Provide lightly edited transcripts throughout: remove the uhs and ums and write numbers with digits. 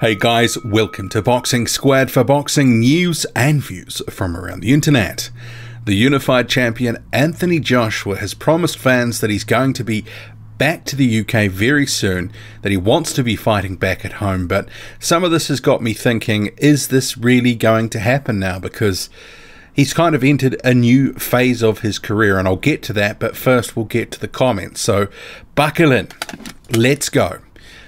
Hey guys, welcome to Boxing Squad for boxing news and views from around the internet. The unified champion Anthony Joshua has promised fans that he's going to be back to the UK very soon, that he wants to be fighting back at home, but some of this has got me thinking, is this really going to happen now? Because he's kind of entered a new phase of his career, and I'll get to that, but first we'll get to the comments. So buckle in, let's go.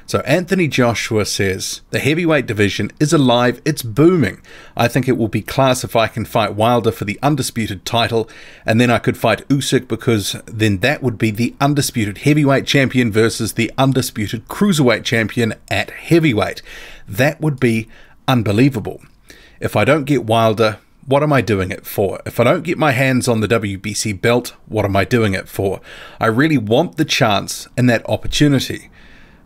So Anthony Joshua says, the heavyweight division is alive, it's booming. I think it will be class if I can fight Wilder for the undisputed title, and then I could fight Usyk, because then that would be the undisputed heavyweight champion versus the undisputed cruiserweight champion at heavyweight. That would be unbelievable. If I don't get Wilder, what am I doing it for? If I don't get my hands on the WBC belt, what am I doing it for? I really want the chance and that opportunity.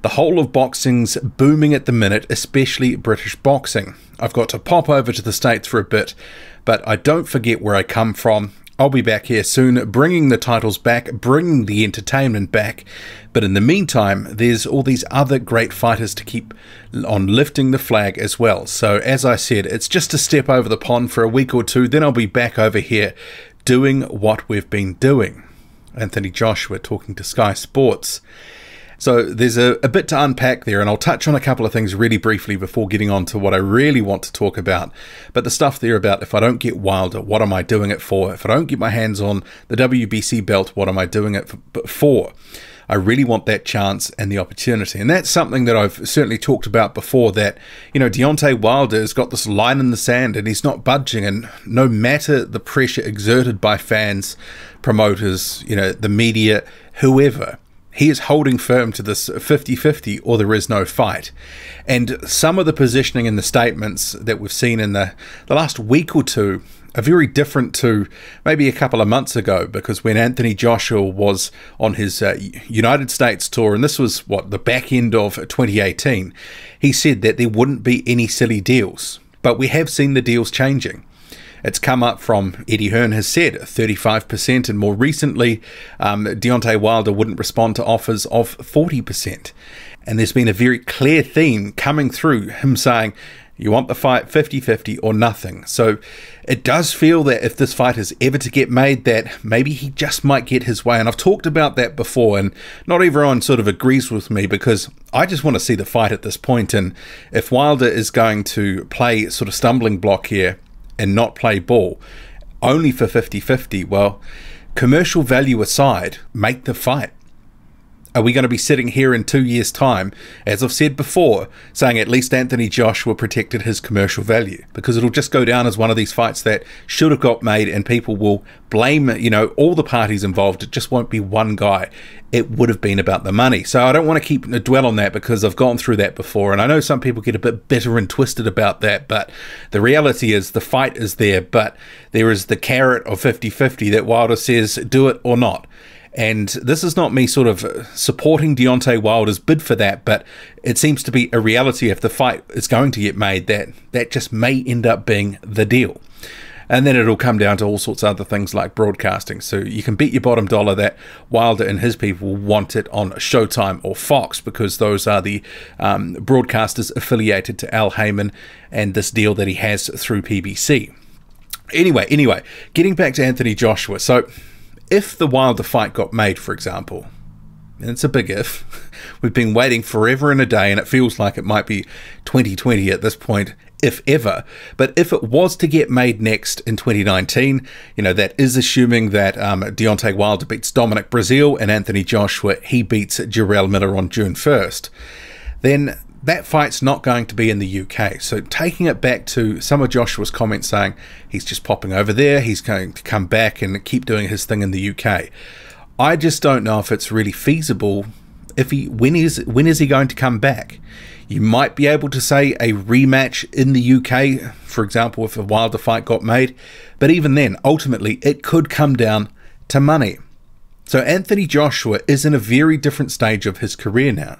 The whole of boxing's booming at the minute, especially British boxing. I've got to pop over to the States for a bit, but I don't forget where I come from. I'll be back here soon, bringing the titles back, bringing the entertainment back. But in the meantime, there's all these other great fighters to keep on lifting the flag as well. So as I said, it's just a step over the pond for a week or two, then I'll be back over here doing what we've been doing. Anthony Joshua talking to Sky Sports. So there's a bit to unpack there, and I'll touch on a couple of things really briefly before getting on to what I really want to talk about. But the stuff there about if I don't get Wilder, what am I doing it for? If I don't get my hands on the WBC belt, what am I doing it for? I really want that chance and the opportunity. And that's something that I've certainly talked about before, that, you know, Deontay Wilder has got this line in the sand and he's not budging. And no matter the pressure exerted by fans, promoters, you know, the media, whoever, he is holding firm to this 50-50 or there is no fight. And some of the positioning in the statements that we've seen in the last week or two are very different to maybe a couple of months ago, because when Anthony Joshua was on his United States tour, and this was, what, the back end of 2018, he said that there wouldn't be any silly deals. But we have seen the deals changing. It's come up from, Eddie Hearn has said, 35%, and more recently, Deontay Wilder wouldn't respond to offers of 40%. And there's been a very clear theme coming through, him saying, you want the fight 50-50 or nothing. So it does feel that if this fight is ever to get made, that maybe he just might get his way. And I've talked about that before, and not everyone sort of agrees with me, because I just want to see the fight at this point. And if Wilder is going to play sort of stumbling block here, and not play ball only for 50-50, well, commercial value aside, make the fight. Are we going to be sitting here in 2 years' time, as I've said before, saying at least Anthony Joshua protected his commercial value? Because it'll just go down as one of these fights that should have got made, and people will blame, you know, all the parties involved. It just won't be one guy. It would have been about the money. So I don't want to dwell on that, because I've gone through that before, and I know some people get a bit bitter and twisted about that, but the reality is the fight is there, but there is the carrot of 50-50 that Wilder says, do it or not. And this is not me sort of supporting Deontay Wilder's bid for that, but it seems to be a reality if the fight is going to get made, that just may end up being the deal. And then it'll come down to all sorts of other things like broadcasting. So you can bet your bottom dollar that Wilder and his people want it on Showtime or Fox, because those are the broadcasters affiliated to Al Heyman and this deal that he has through PBC. Anyway, getting back to Anthony Joshua. So if the Wilder fight got made, for example, and it's a big if, we've been waiting forever and a day, and it feels like it might be 2020 at this point, if ever. But if it was to get made next in 2019, you know, that is assuming that Deontay Wilder beats Dominic Breazeale and Anthony Joshua, he beats Jarrell Miller on June 1st, then that fight's not going to be in the UK. So taking it back to some of Joshua's comments saying he's just popping over there, he's going to come back and keep doing his thing in the UK. I just don't know if it's really feasible. When is he going to come back? You might be able to say a rematch in the UK, for example, if a Wilder fight got made. But even then, ultimately, it could come down to money. So Anthony Joshua is in a very different stage of his career now.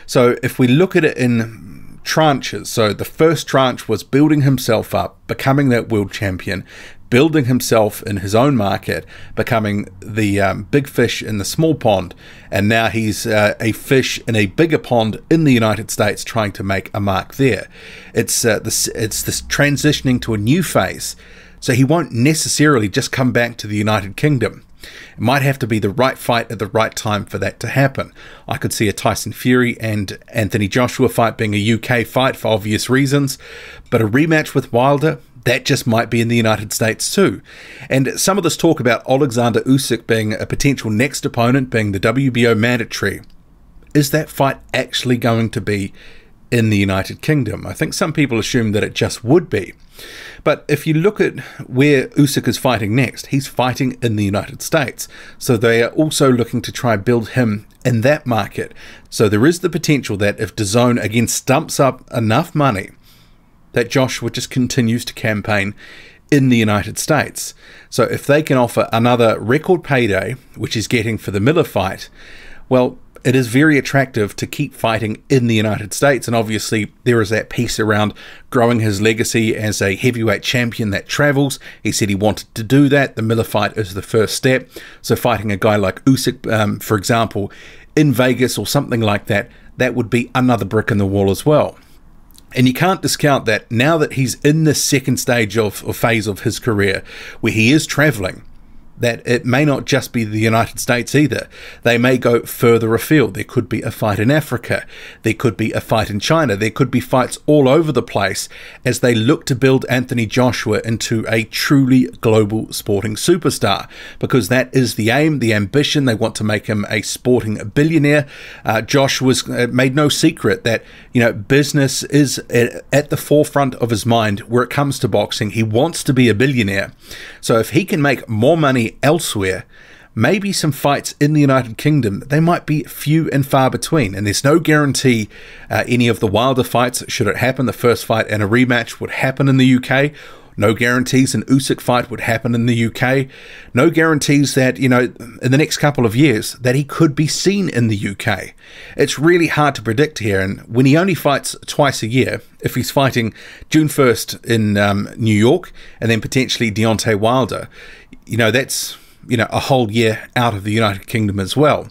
So if we look at it in tranches, so the first tranche was building himself up, becoming that world champion, building himself in his own market, becoming the big fish in the small pond, and now he's a fish in a bigger pond in the United States trying to make a mark there. It's this transitioning to a new phase, so he won't necessarily just come back to the United Kingdom. It might have to be the right fight at the right time for that to happen. I could see a Tyson Fury and Anthony Joshua fight being a UK fight for obvious reasons, but a rematch with Wilder, that just might be in the United States too. And some of this talk about Alexander Usyk being a potential next opponent, being the WBO mandatory, is that fight actually going to be in the United Kingdom? I think some people assume that it just would be. But if you look at where Usyk is fighting next, he's fighting in the United States. So they are also looking to try and build him in that market. So there is the potential that if DAZN again stumps up enough money, that Joshua just continues to campaign in the United States. So if they can offer another record payday, which he's getting for the Miller fight, well, it is very attractive to keep fighting in the United States. And obviously there is that piece around growing his legacy as a heavyweight champion that travels. He said he wanted to do that. The Miller fight is the first step. So fighting a guy like Usyk, for example, in Vegas or something like that, that would be another brick in the wall as well. And you can't discount that now that he's in the second stage of phase of his career where he is traveling, that it may not just be the United States either. They may go further afield. There could be a fight in Africa. There could be a fight in China. There could be fights all over the place as they look to build Anthony Joshua into a truly global sporting superstar, because that is the aim, the ambition. They want to make him a sporting billionaire. Joshua's made no secret that, business is at the forefront of his mind where it comes to boxing. He wants to be a billionaire. So if he can make more money elsewhere, maybe some fights in the United Kingdom, they might be few and far between, and there's no guarantee any of the Wilder fights, should it happen, the first fight and a rematch would happen in the UK. No guarantees an Usyk fight would happen in the UK. No guarantees that, in the next couple of years, that he could be seen in the UK. It's really hard to predict here, and when he only fights twice a year, if he's fighting June 1st in New York, and then potentially Deontay Wilder, that's a whole year out of the United Kingdom as well.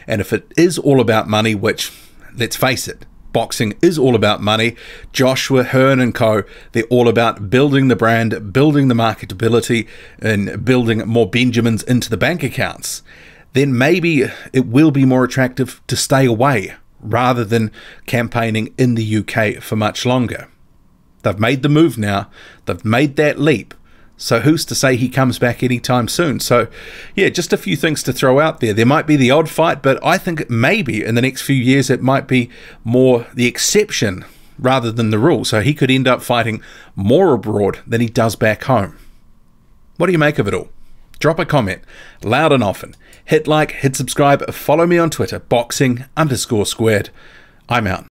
And if it is all about money, which, let's face it, boxing is all about money, Joshua, Hearn and co, they're all about building the brand, building the marketability, and building more Benjamins into the bank accounts, then maybe it will be more attractive to stay away rather than campaigning in the UK for much longer. They've made the move now. They've made that leap. So who's to say he comes back anytime soon? So, yeah, just a few things to throw out there. There might be the odd fight, but I think maybe in the next few years it might be more the exception rather than the rule. So he could end up fighting more abroad than he does back home. What do you make of it all? Drop a comment, loud and often. Hit like, hit subscribe, follow me on Twitter, boxing_squared. I'm out.